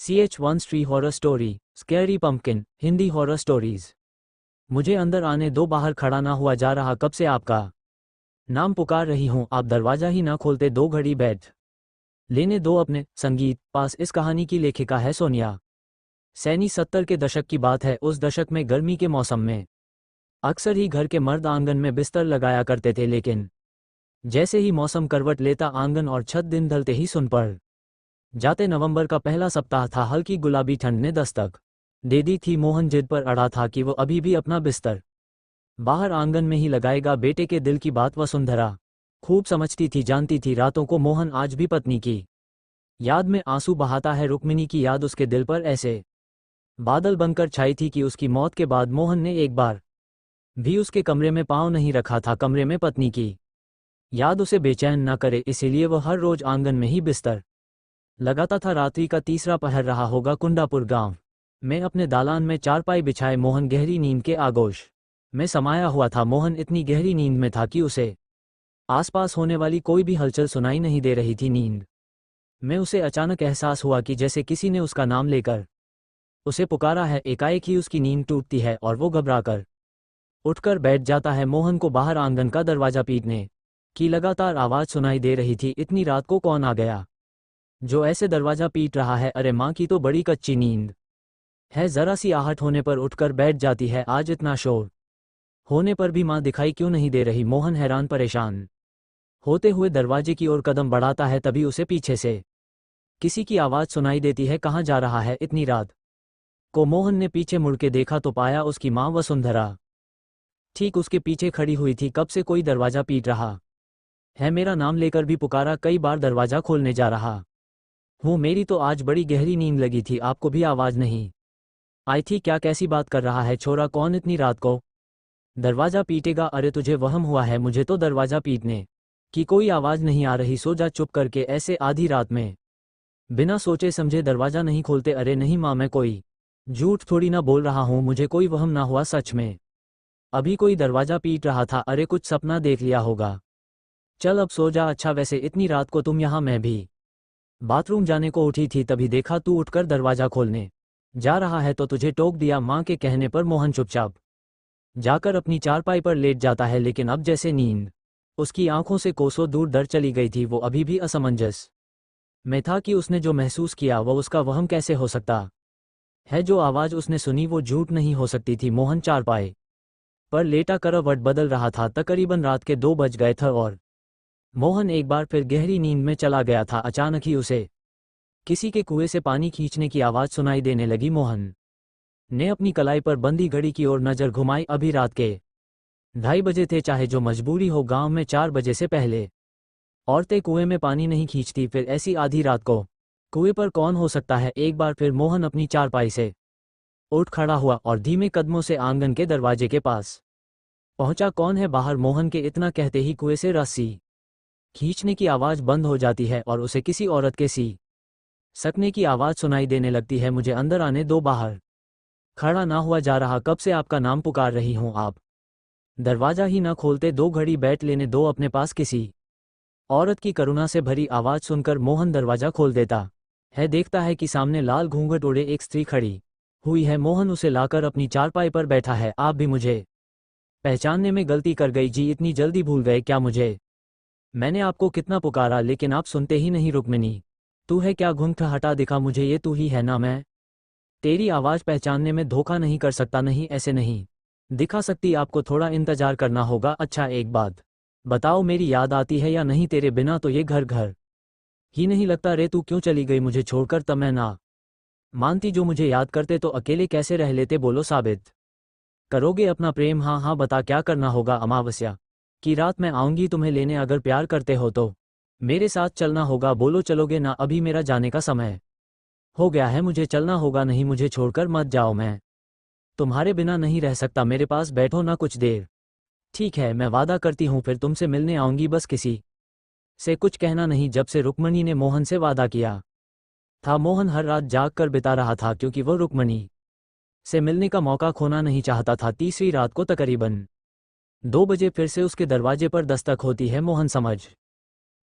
CH1 Stree horror story, scary pumpkin, Hindi horror stories. मुझे अंदर आने दो, बाहर खड़ा ना हुआ जा रहा कब से आपका नाम पुकार रही हूँ, आप दरवाज़ा ही ना खोलते। दो घड़ी बैठ लेने दो अपने संगीत पास। इस कहानी की लेखिका है सोनिया सैनी। 70 के दशक की बात है। उस दशक में गर्मी के मौसम में अक्सर ही घर के मर्द आंगन में बिस्तर लगाया करते थे, लेकिन जैसे ही मौसम करवट लेता, आंगन और छत दिन ढलते ही सुन पड़ जाते। नवंबर का पहला सप्ताह था। हल्की गुलाबी ठंड ने दस्तक दे दी थी। मोहन जिद पर अड़ा था कि वो अभी भी अपना बिस्तर बाहर आंगन में ही लगाएगा। बेटे के दिल की बात वसुंधरा खूब समझती थी, जानती थी। रातों को मोहन आज भी पत्नी की याद में आंसू बहाता है। रुक्मिणी की याद उसके दिल पर ऐसे बादल बनकर छाई थी कि उसकी मौत के बाद मोहन ने एक बार भी उसके कमरे में पांव नहीं रखा था। कमरे में पत्नी की याद उसे बेचैन न करे, इसीलिए वह हर रोज आंगन में ही बिस्तर लगाता था। रात्रि का तीसरा पहर रहा होगा। कुंडापुर गांव में अपने दालान में चारपाई बिछाए मोहन गहरी नींद के आगोश में समाया हुआ था। मोहन इतनी गहरी नींद में था कि उसे आसपास होने वाली कोई भी हलचल सुनाई नहीं दे रही थी। नींद में उसे अचानक एहसास हुआ कि जैसे किसी ने उसका नाम लेकर उसे पुकारा है। एकाएक ही उसकी नींद टूटती है और वो घबराकर उठकर बैठ जाता है। मोहन को बाहर आंगन का दरवाजा पीटने की लगातार आवाज सुनाई दे रही थी। इतनी रात को कौन आ गया जो ऐसे दरवाजा पीट रहा है? अरे माँ की तो बड़ी कच्ची नींद है, जरा सी आहट होने पर उठकर बैठ जाती है। आज इतना शोर होने पर भी माँ दिखाई क्यों नहीं दे रही? मोहन हैरान परेशान होते हुए दरवाजे की ओर कदम बढ़ाता है। तभी उसे पीछे से किसी की आवाज सुनाई देती है। कहाँ जा रहा है इतनी रात को? मोहन ने पीछे मुड़ के देखा तो पाया उसकी माँ वसुंधरा ठीक उसके पीछे खड़ी हुई थी। कब से कोई दरवाजा पीट रहा है? मेरा नाम लेकर भी पुकारा, कई बार दरवाजा खोलने जा रहा हूँ। मेरी तो आज बड़ी गहरी नींद लगी थी, आपको भी आवाज नहीं आई थी क्या? कैसी बात कर रहा है छोरा? कौन इतनी रात को दरवाजा पीटेगा? अरे तुझे वहम हुआ है, मुझे तो दरवाजा पीटने की कोई आवाज नहीं आ रही। सो जा चुप करके। ऐसे आधी रात में बिना सोचे समझे दरवाजा नहीं खोलते। अरे नहीं माँ, मैं कोई झूठ थोड़ी ना बोल रहा हूँ, मुझे कोई वहम ना हुआ, सच में अभी कोई दरवाजा पीट रहा था। अरे कुछ सपना देख लिया होगा, चल अब सो जा। अच्छा वैसे इतनी रात को तुम यहाँ? मैं भी बाथरूम जाने को उठी थी, तभी देखा तू उठकर दरवाजा खोलने जा रहा है तो तुझे टोक दिया। माँ के कहने पर मोहन चुपचाप जाकर अपनी चारपाई पर लेट जाता है, लेकिन अब जैसे नींद उसकी आंखों से कोसों दूर दर चली गई थी। वो अभी भी असमंजस में था कि उसने जो महसूस किया वह उसका वहम कैसे हो सकता है। जो आवाज उसने सुनी वो झूठ नहीं हो सकती थी। मोहन चारपाई पर लेटा करवट बदल रहा था। तकरीबन रात के 2 बज गए थे और मोहन एक बार फिर गहरी नींद में चला गया था। अचानक ही उसे किसी के कुएं से पानी खींचने की आवाज सुनाई देने लगी। मोहन ने अपनी कलाई पर बंधी घड़ी की ओर नजर घुमाई। अभी रात के 2:30 बजे थे। चाहे जो मजबूरी हो, गांव में 4 बजे से पहले औरतें कुएं में पानी नहीं खींचती। फिर ऐसी आधी रात को कुएं पर कौन हो सकता है? एक बार फिर मोहन अपनी चारपाई से उठ खड़ा हुआ और धीमे कदमों से आंगन के दरवाजे के पास पहुंचा। कौन है बाहर? मोहन के इतना कहते ही कुएं से रस्सी खींचने की आवाज बंद हो जाती है और उसे किसी औरत के सी सकने की आवाज सुनाई देने लगती है। मुझे अंदर आने दो, बाहर खड़ा ना हुआ जा रहा, कब से आपका नाम पुकार रही हूं, आप दरवाजा ही ना खोलते। 2 घड़ी बैठ लेने दो अपने पास। किसी औरत की करुणा से भरी आवाज सुनकर मोहन दरवाजा खोल देता है। देखता है कि सामने लाल घूंघट ओढ़े एक स्त्री खड़ी हुई है। मोहन उसे लाकर अपनी चारपाई पर बैठा है। आप भी मुझे पहचानने में गलती कर गई जी, इतनी जल्दी भूल गए क्या मुझे? मैंने आपको कितना पुकारा लेकिन आप सुनते ही नहीं। रुक्मिणी तू है क्या? घूंघट हटा दिखा मुझे, ये तू ही है ना? मैं तेरी आवाज पहचानने में धोखा नहीं कर सकता। नहीं ऐसे नहीं दिखा सकती, आपको थोड़ा इंतजार करना होगा। अच्छा एक बात बताओ, मेरी याद आती है या नहीं? तेरे बिना तो ये घर घर ही नहीं लगता रे। तू क्यों चली गई मुझे छोड़कर? तब मैं ना मानती, जो मुझे याद करते तो अकेले कैसे रह लेते? बोलो, साबित करोगे अपना प्रेम? हाँ हाँ बता, क्या करना होगा? अमावस्या की रात मैं आऊंगी तुम्हें लेने। अगर प्यार करते हो तो मेरे साथ चलना होगा। बोलो चलोगे ना? अभी मेरा जाने का समय हो गया है, मुझे चलना होगा। नहीं मुझे छोड़कर मत जाओ, मैं तुम्हारे बिना नहीं रह सकता। मेरे पास बैठो ना कुछ देर। ठीक है, मैं वादा करती हूँ फिर तुमसे मिलने आऊंगी। बस किसी से कुछ कहना नहीं। जब से रुक्मणी ने मोहन से वादा किया था, मोहन हर रात जाग कर बिता रहा था, क्योंकि वो रुक्मणी से मिलने का मौका खोना नहीं चाहता था। तीसरी रात को तकरीबन 2 बजे फिर से उसके दरवाजे पर दस्तक होती है। मोहन समझ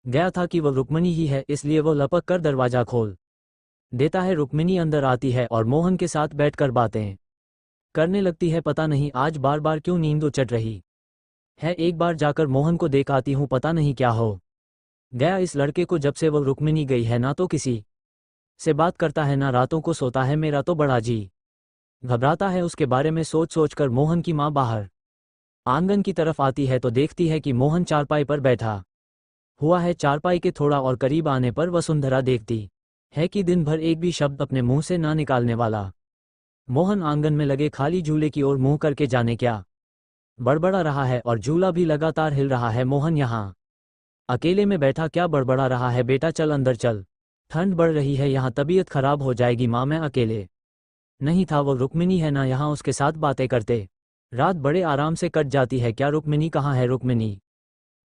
गया था कि वह रुक्मणी ही है, इसलिए वो लपक कर दरवाजा खोल देता है। रुक्मिणी अंदर आती है और मोहन के साथ बैठकर बातें करने लगती है। पता नहीं आज बार बार क्यों नींद उचट रही है। एक बार जाकर मोहन को देख आती हूँ, पता नहीं क्या हो गया इस लड़के को। जब से वो रुक्मिणी गई है ना तो किसी से बात करता है ना रातों को सोता है। मेरा तो बड़ा जी घबराता है उसके बारे में सोच सोच कर। मोहन की माँ बाहर आंगन की तरफ आती है तो देखती है कि मोहन चारपाई पर बैठा हुआ है। चारपाई के थोड़ा और करीब आने पर वसुंधरा देखती है कि दिन भर एक भी शब्द अपने मुंह से ना निकालने वाला मोहन आंगन में लगे खाली झूले की ओर मुंह करके जाने क्या बड़बड़ा रहा है और झूला भी लगातार हिल रहा है। मोहन यहाँ अकेले में बैठा क्या बड़बड़ा रहा है? बेटा चल अंदर चल, ठंड बढ़ रही है यहाँ, तबीयत खराब हो जाएगी। माँ मैं अकेले नहीं था, वो रुक्मिणी है ना यहाँ, उसके साथ बातें करते रात बड़े आराम से कट जाती है। क्या रुक्मिणी कहाँ है? रुक्मिणी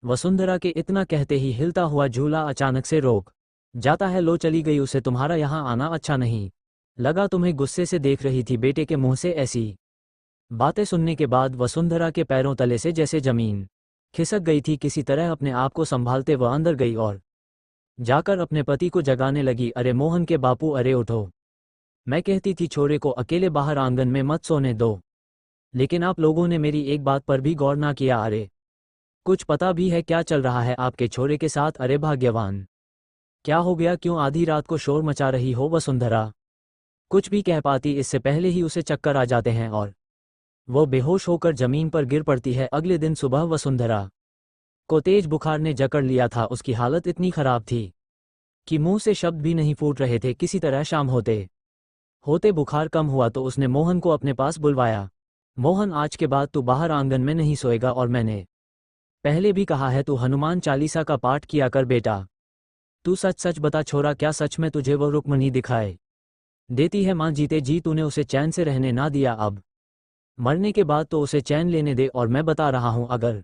वसुंधरा के इतना कहते ही हिलता हुआ झूला अचानक से रोक जाता है। लो चली गई, उसे तुम्हारा यहाँ आना अच्छा नहीं लगा? तुम्हें गुस्से से देख रही थी बेटे के मुंह से ऐसी बातें सुनने के बाद वसुंधरा के पैरों तले से जैसे जमीन खिसक गई थी। किसी तरह अपने आप को संभालते वह अंदर गई और जाकर अपने पति को जगाने लगी। अरे मोहन के बापू, अरे उठो, मैं कहती थी छोरे को अकेले बाहर आंगन में मत सोने दो, लेकिन आप लोगों ने मेरी एक बात पर भी गौर ना किया। अरे कुछ पता भी है क्या चल रहा है आपके छोरे के साथ? अरे भाग्यवान, क्या हो गया? क्यों आधी रात को शोर मचा रही हो? वसुंधरा कुछ भी कह पाती इससे पहले ही उसे चक्कर आ जाते हैं और वो बेहोश होकर जमीन पर गिर पड़ती है। अगले दिन सुबह वसुंधरा को तेज बुखार ने जकड़ लिया था। उसकी हालत इतनी खराब थी कि मुंह से शब्द भी नहीं फूट रहे थे। किसी तरह शाम होते होते बुखार कम हुआ तो उसने मोहन को अपने पास बुलवाया। मोहन, आज के बाद तू बाहर आंगन में नहीं सोएगा, और मैंने पहले भी कहा है तू हनुमान चालीसा का पाठ किया कर बेटा। तू सच सच बता छोरा, क्या सच में तुझे वो रुक्मिणी दिखाई देती है? मां, जीते जी तूने उसे चैन से रहने ना दिया, अब मरने के बाद तो उसे चैन लेने दे। और मैं बता रहा हूं, अगर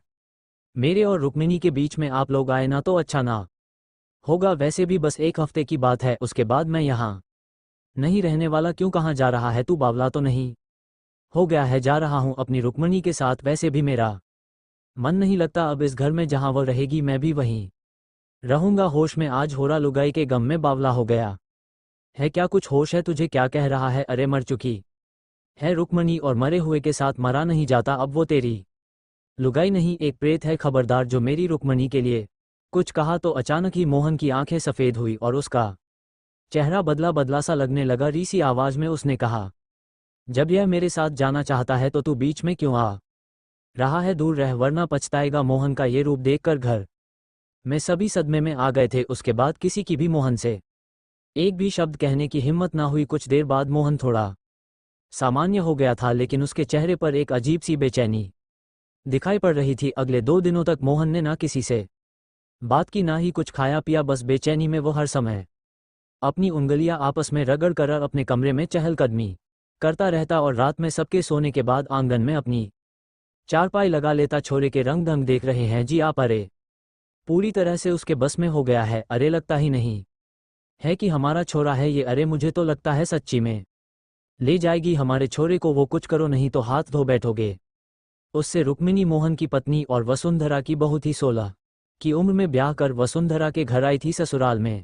मेरे और रुक्मिणी के बीच में आप लोग आए ना तो अच्छा ना होगा। वैसे भी बस एक हफ्ते की बात है, उसके बाद मैं यहाँ नहीं रहने वाला। क्यों, कहाँ जा रहा है तू? बावला तो नहीं हो गया है? जा रहा हूं अपनी रुक्मिणी के साथ। वैसे भी मेरा मन नहीं लगता अब इस घर में, जहां वो रहेगी मैं भी वहीं रहूंगा। होश में आज होरा लुगाई के गम में बावला हो गया है। क्या कुछ होश है तुझे? क्या कह रहा है? अरे मर चुकी है रुक्मिणी और मरे हुए के साथ मरा नहीं जाता। अब वो तेरी लुगाई नहीं, एक प्रेत है। खबरदार जो मेरी रुक्मिणी के लिए कुछ कहा तो अचानक ही मोहन की आंखें सफ़ेद हुई और उसका चेहरा बदला बदला सा लगने लगा। रीसी आवाज में उसने कहा, जब यह मेरे साथ जाना चाहता है तो तू बीच में क्यों आ रहा है? दूर रह वरना पछताएगा। मोहन का ये रूप देखकर घर में सभी सदमे में आ गए थे। उसके बाद किसी की भी मोहन से एक भी शब्द कहने की हिम्मत ना हुई। कुछ देर बाद मोहन थोड़ा सामान्य हो गया था, लेकिन उसके चेहरे पर एक अजीब सी बेचैनी दिखाई पड़ रही थी। अगले 2 दिनों तक मोहन ने ना किसी से बात की, ना ही कुछ खाया पिया। बस बेचैनी में वो हर समय अपनी उंगलियां आपस में रगड़ कर अपने कमरे में चहलकदमी करता रहता और रात में सबके सोने के बाद आंगन में अपनी चारपाई लगा लेता। छोरे के रंग ढंग देख रहे हैं जी आप? अरे पूरी तरह से उसके बस में हो गया है। अरे लगता ही नहीं है कि हमारा छोरा है ये। अरे मुझे तो लगता है सच्ची में ले जाएगी हमारे छोरे को। वो कुछ करो नहीं तो हाथ धो बैठोगे उससे। रुक्मिणी मोहन की पत्नी और वसुंधरा की बहू थी। 16 की उम्र में ब्याह कर वसुंधरा के घर आई थी ससुराल में।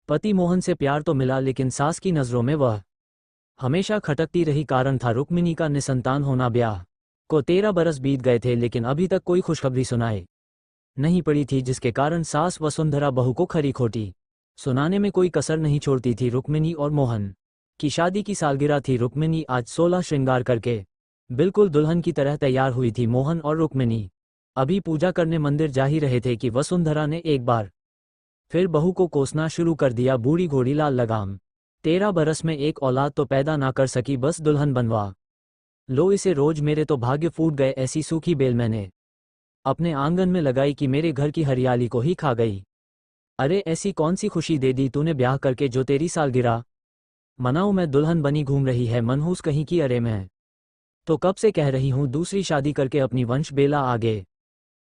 पति मोहन से प्यार तो मिला, लेकिन सास की नज़रों में वह हमेशा खटकती रही। कारण था रुक्मिणी का निसंतान होना। ब्याह को 13 बरस बीत गए थे, लेकिन अभी तक कोई खुशखबरी सुनाई नहीं पड़ी थी, जिसके कारण सास वसुंधरा बहू को खरी खोटी सुनाने में कोई कसर नहीं छोड़ती थी। रुक्मिणी और मोहन की शादी की सालगिरह थी। रुक्मिणी आज 16 श्रृंगार करके बिल्कुल दुल्हन की तरह तैयार हुई थी। मोहन और रुक्मिणी अभी पूजा करने मंदिर जा ही रहे थे कि वसुंधरा ने एक बार फिर बहू को कोसना शुरू कर दिया। बूढ़ी घोड़ी लाल लगाम, 13 बरस में एक औलाद तो पैदा ना कर सकी, बस दुल्हन बनवा लो इसे रोज। मेरे तो भाग्य फूट गए, ऐसी सूखी बेल मैंने अपने आंगन में लगाई कि मेरे घर की हरियाली को ही खा गई। अरे ऐसी कौन सी खुशी दे दी तूने ब्याह करके जो तेरी सालगिरह मनाऊं मैं? दुल्हन बनी घूम रही है मनहूस कहीं की। अरे मैं तो कब से कह रही हूं दूसरी शादी करके अपनी वंश बेला आगे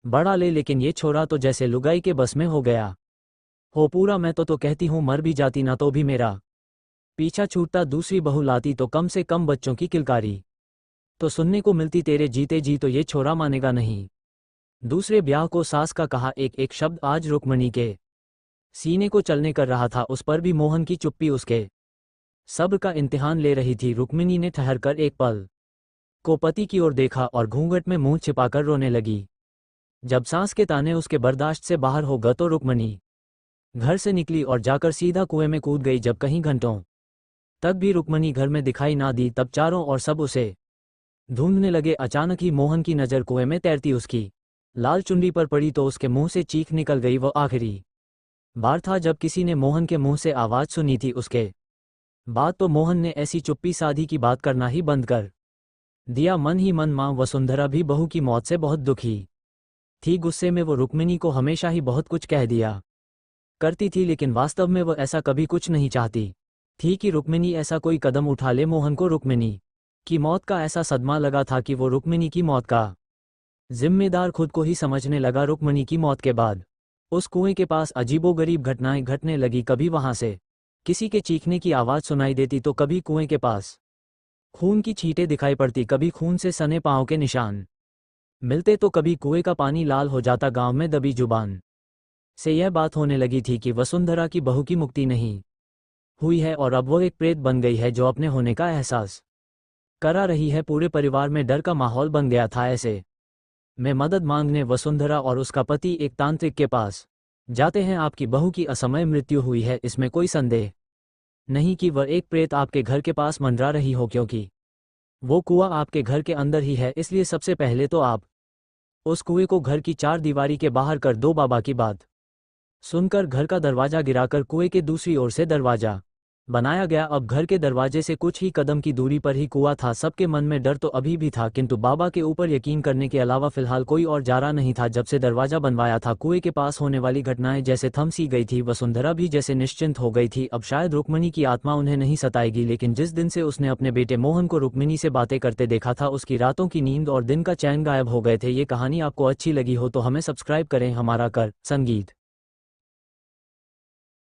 बढ़ा ले, लेकिन ये छोरा तो जैसे लुगाई के बस में हो गया हो पूरा। मैं तो कहती हूं मर भी जाती ना तो भी मेरा पीछा छूटता। दूसरी बहू लाती तो कम से कम बच्चों की किलकारी तो सुनने को मिलती। तेरे जीते जी तो ये छोरा मानेगा नहीं दूसरे ब्याह को। सास का कहा एक एक शब्द आज रुक्मिणी के सीने को चलने कर रहा था। उस पर भी मोहन की चुप्पी उसके सब्र का इम्तिहान ले रही थी रुक्मिणी ने ठहरकर एक पल को पति की ओर देखा और घूंघट में मुंह छिपाकर रोने लगी। जब सांस के ताने उसके बर्दाश्त से बाहर हो गए तो रुक्मिणी घर से निकली और जाकर सीधा कुएं में कूद गई। जब कहीं घंटों तक भी रुक्मिणी घर में दिखाई ना दी तब चारों ओर सब उसे ढूंढने लगे। अचानक ही मोहन की नज़र कुएं में तैरती उसकी लाल चुनरी पर पड़ी तो उसके मुंह से चीख निकल गई। वो आखिरी बार था जब किसी ने मोहन के मुंह से आवाज़ सुनी थी। उसके बाद तो मोहन ने ऐसी चुप्पी साधी कि बात करना ही बंद कर दिया। मन ही मन मां वसुंधरा भी बहू की मौत से बहुत दुखी थी। गुस्से में वो रुक्मिणी को हमेशा ही बहुत कुछ कह दिया करती थी, लेकिन वास्तव में वो ऐसा कभी कुछ नहीं चाहती थी कि रुक्मिणी ऐसा कोई कदम उठा ले। मोहन को रुक्मिणी की मौत का ऐसा सदमा लगा था कि वो रुक्मिणी की मौत का जिम्मेदार खुद को ही समझने लगा। रुक्मिणी की मौत के बाद उस कुएं के पास अजीबोगरीब घटनाएं घटने लगी। कभी वहां से किसी के चीखने की आवाज़ सुनाई देती तो कभी कुएं के पास खून की छींटें दिखाई पड़ती, कभी खून से सने पांव के निशान मिलते तो कभी कुएं का पानी लाल हो जाता। गांव में दबी जुबान से यह बात होने लगी थी कि वसुंधरा की बहू की मुक्ति नहीं हुई है और अब वो एक प्रेत बन गई है जो अपने होने का एहसास करा रही है। पूरे परिवार में डर का माहौल बन गया था। ऐसे में मदद मांगने वसुंधरा और उसका पति एक तांत्रिक के पास जाते हैं। आपकी बहू की असमय मृत्यु हुई है, इसमें कोई संदेह नहीं कि वह एक प्रेत आपके घर के पास मंडरा रही हो, क्योंकि वो कुआं आपके घर के अंदर ही है। इसलिए सबसे पहले तो आप उस कुएं को घर की चार दीवारी के बाहर कर दो। बाबा की बात सुनकर घर का दरवाजा गिराकर कुएं के दूसरी ओर से दरवाजा बनाया गया। अब घर के दरवाजे से कुछ ही कदम की दूरी पर ही कुआं था। सबके मन में डर तो अभी भी था, किंतु बाबा के ऊपर यकीन करने के अलावा फिलहाल कोई और चारा नहीं था। जब से दरवाजा बनवाया था कुएं के पास होने वाली घटनाएं जैसे थम सी गई थी। वसुंधरा भी जैसे निश्चिंत हो गई थी। अब शायद रुक्मिणी की आत्मा उन्हें नहीं सताएगी, लेकिन जिस दिन से उसने अपने बेटे मोहन को रुक्मिणी से बातें करते देखा था उसकी रातों की नींद और दिन का चैन गायब हो गए थे। ये कहानी आपको अच्छी लगी हो तो हमें सब्सक्राइब करें। हमारा कर संगीत।